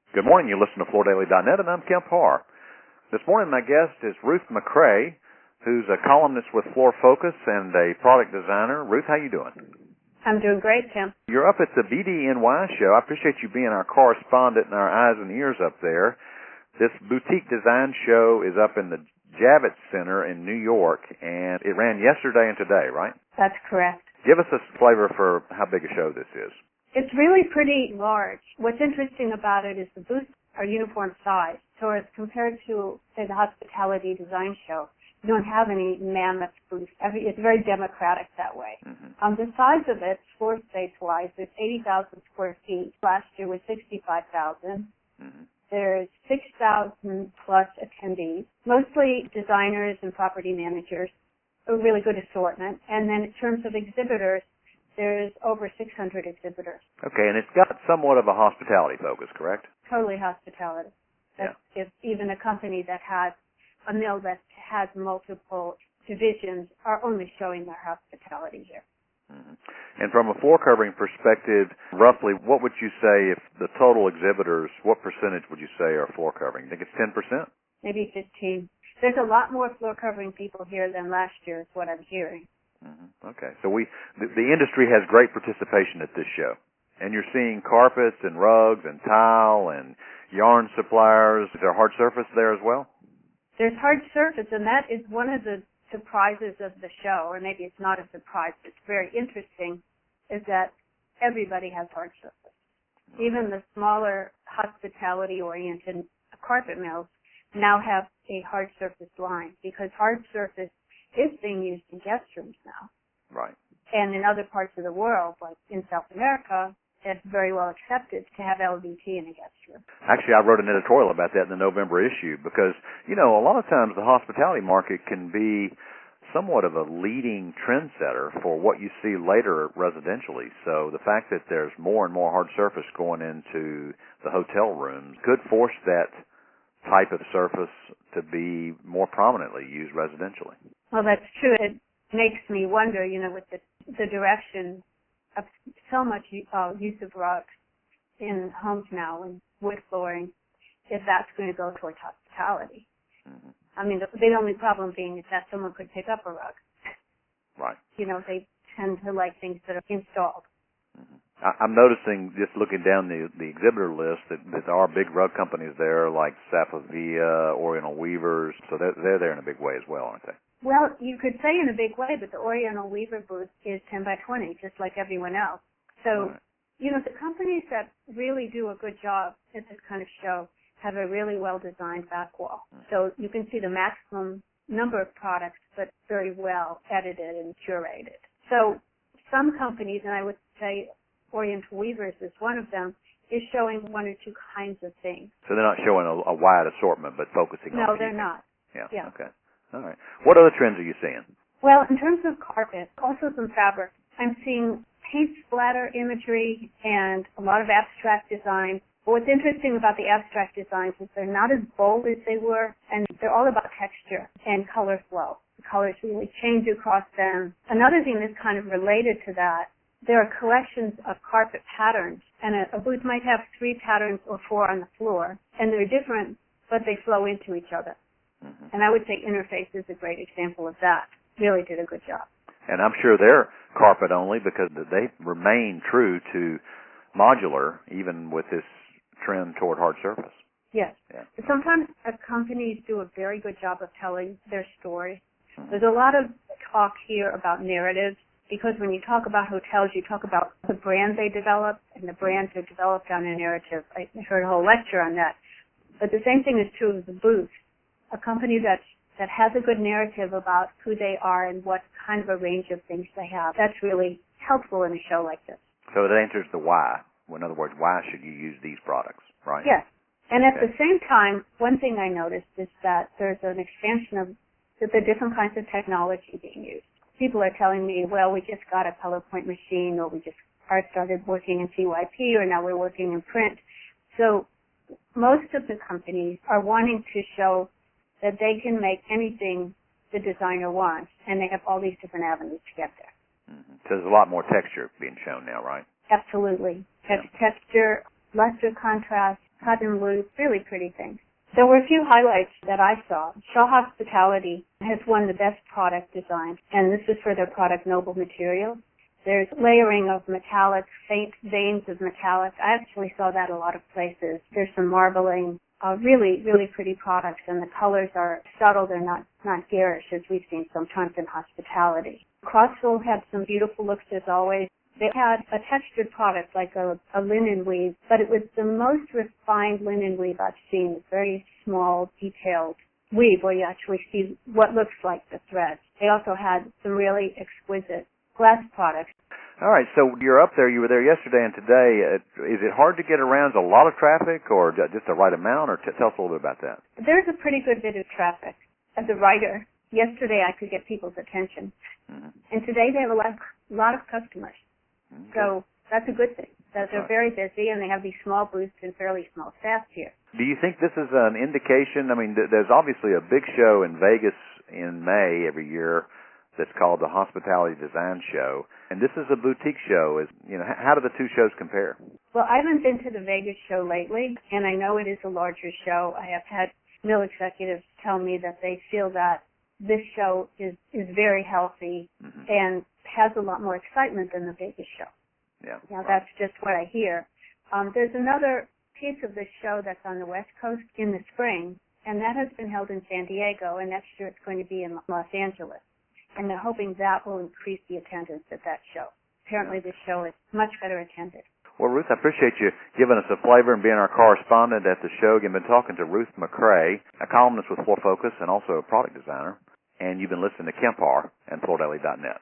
Good morning. You listen to FloorDailynet, and I'm Kemp Harr. This morning, my guest is Ruth McRae, who's a columnist with Floor Focus and a product designer. Ruth, how you doing? I'm doing great, Kemp. You're up at the BDNY Show. I appreciate you being our correspondent and our eyes and ears up there. This boutique design show is up in the Javits Center in New York, and it ran yesterday and today, right? That's correct. Give us a flavor for how big a show this is. It's really pretty large. What's interesting about it is the booths are uniform size. So as compared to, say, the Hospitality Design Show, you don't have any mammoth booths. It's very democratic that way. Mm-hmm. The size of it, floor space-wise, is 80,000 square feet. Last year was 65,000. Mm-hmm. There's 6,000 plus attendees, mostly designers and property managers, a really good assortment. And then in terms of exhibitors, there's over 600 exhibitors. Okay, and it's got somewhat of a hospitality focus, correct? Totally hospitality. It's even a company that has a mill that has multiple divisions are only showing their hospitality here. Mm-hmm. And from a floor covering perspective, roughly, what would you say if the total exhibitors, what percentage would you say are floor covering? You think it's 10%? Maybe 15. There's a lot more floor covering people here than last year is what I'm hearing. Mm-hmm. Okay, so the industry has great participation at this show, and you're seeing carpets and rugs and tile and yarn suppliers. Is there hard surface there as well? There's hard surface, and that is one of the surprises of the show, or maybe it's not a surprise, but it's very interesting, is that everybody has hard surface. Okay. Even the smaller hospitality-oriented carpet mills now have a hard surface line because hard surface is being used in guest rooms now. Right. And in other parts of the world, like in South America, it's very well accepted to have LVT in a guest room. Actually, I wrote an editorial about that in the November issue because, you know, a lot of times the hospitality market can be somewhat of a leading trendsetter for what you see later residentially. So the fact that there's more and more hard surface going into the hotel rooms could force that type of surface to be more prominently used residentially. Well, that's true. It makes me wonder, you know, with the direction of so much use of rugs in homes now and wood flooring, if that's going to go towards hospitality. Mm-hmm. I mean, the only problem being is that someone could pick up a rug. Right. You know, they tend to like things that are installed. Mm-hmm. I'm noticing, just looking down the exhibitor list, that there are big rug companies there like Sapavia, Oriental Weavers, so they're there in a big way as well, aren't they? Well, you could say in a big way, but the Oriental Weaver booth is 10 by 20, just like everyone else. So, right. You know, the companies that really do a good job at this kind of show have a really well-designed back wall. So you can see the maximum number of products, but very well edited and curated. So some companies, and I would say Oriental Weavers is one of them, is showing one or two kinds of things. So they're not showing a wide assortment, but focusing on No, they're not. Yeah, okay. All right. What other trends are you seeing? Well, in terms of carpet, also some fabric. I'm seeing paint splatter imagery and a lot of abstract design. But what's interesting about the abstract designs is they're not as bold as they were, and they're all about texture and color flow. The colors really change across them. Another thing that's kind of related to that, there are collections of carpet patterns, and a booth might have 3 patterns or 4 on the floor, and they're different, but they flow into each other. Mm-hmm. And I would say Interface is a great example of that. Really did a good job. And I'm sure they're carpet only because they remain true to modular, even with this trend toward hard surface. Yes. Yeah. Sometimes companies do a very good job of telling their story. Mm-hmm. There's a lot of talk here about narratives because when you talk about hotels, you talk about the brand they develop, and the brands are developed on a narrative. I heard a whole lecture on that. But the same thing is true of the booth. A company that has a good narrative about who they are and what kind of a range of things they have, that's really helpful in a show like this. So it answers the why. In other words, why should you use these products, right? Yes. And at the same time, one thing I noticed is that there's an expansion of the different kinds of technology being used. People are telling me, well, we just got a PowerPoint machine, or we just started working in CYP, or now we're working in print. So most of the companies are wanting to show that they can make anything the designer wants, and they have all these different avenues to get there. Mm-hmm. So there's a lot more texture being shown now, right? Absolutely. Texture, luster contrast, cotton wool, really pretty things. There were a few highlights that I saw. Shaw Hospitality has won the best product design, and this is for their product Noble Materials. There's layering of metallic, faint veins of metallic. I actually saw that a lot of places. There's some marbling, really, really pretty products, and the colors are subtle. They're not garish, as we've seen sometimes in hospitality. Crossville had some beautiful looks, as always. They had a textured product like a linen weave, but it was the most refined linen weave I've seen. It's very small, detailed weave where you actually see what looks like the thread. They also had some really exquisite glass products. All right, so you're up there. You were there yesterday and today. Is it hard to get around? Is a lot of traffic or just the right amount? Or tell us a little bit about that. There's a pretty good bit of traffic. As a writer, yesterday I could get people's attention. Mm-hmm. And today they have a lot of customers. Okay. So that's a good thing. That they're very busy and they have these small booths and fairly small staff here. Do you think this is an indication? I mean, there's obviously a big show in Vegas in May every year that's called the Hospitality Design Show, and this is a boutique show. How do the two shows compare? Well, I haven't been to the Vegas show lately, and I know it is a larger show. I have had mill executives tell me that they feel that this show is very healthy and has a lot more excitement than the Vegas show. Yeah. Now, that's just what I hear. There's another piece of this show that's on the West Coast in the spring, and that has been held in San Diego, and next year it's going to be in Los Angeles. And they're hoping that will increase the attendance at that show. Apparently this show is much better attended. Well, Ruth, I appreciate you giving us a flavor and being our correspondent at the show. You've been talking to Ruth McRae, a columnist with Floor Focus and also a product designer. And you've been listening to Kemp Harr and FloorDailynet.